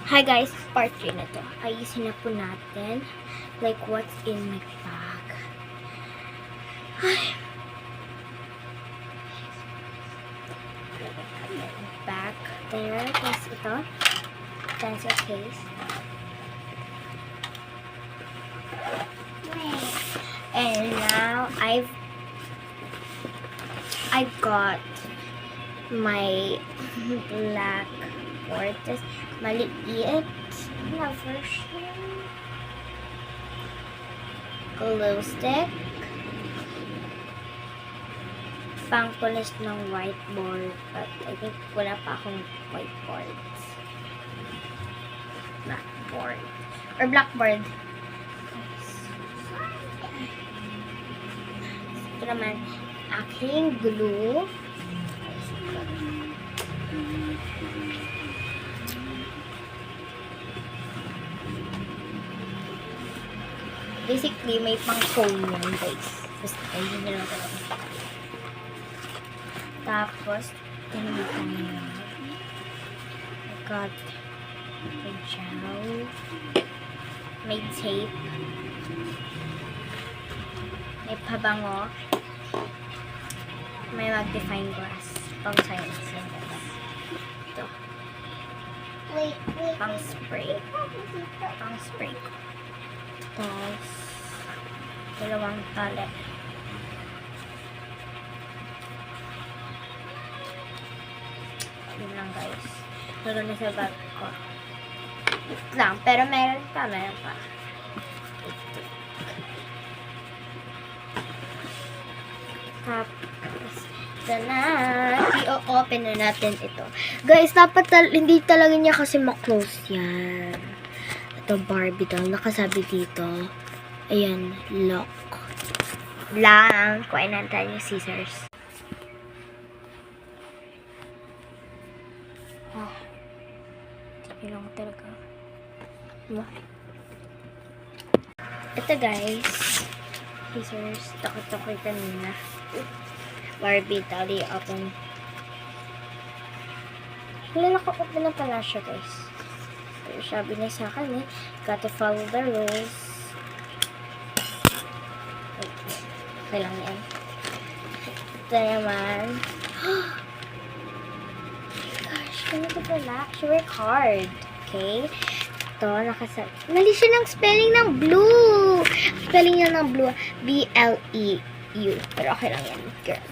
Hi guys, part 3 na to. Ayusin na po natin. Like, what's in my bag. Ay. Back there. Tapos ito. Pencil case. And now, I've got my black board. Tapos, maliit na version. Glue stick. Pangpulis ng whiteboard. But I think wala pa akong whiteboards. Blackboard. Or blackboard. Ito naman, aking glue. Basically, may pang-phone yan, guys. Basta, ayun nyo lang talaga. Tapos, tinimitan nyo. I got a gel. May tape. May pabango. May magnifying glass. Pang science yan, guys. Ito. Pang spray. Pang spray ko. Tapos, dalawang tali. Yun lang, guys. Lalo na sa bag ko. Ito lang. Pero meron pa. Tapos, ito na. I-open na natin ito. Guys, dapat hindi talaga niya kasi ma-close yan. Ito, Barbie doll. Nakasabi dito. Ayan, lock. Lang. Kuhain natin yung scissors. Oh. Sige lang talaga. Ito, guys. Scissors. Takot-takot kanina. Barbie doll. I-open. Wala naka-open na pala siya, guys. Sabi niya sa akin gotta follow the rules. Okay lang yan. Ito naman. Gosh, ganito pala. She work hard. Okay? Ito, mali siya ng spelling ng blue. Spelling niya ng blue. B-L-E-U. Pero okay lang yan, girl.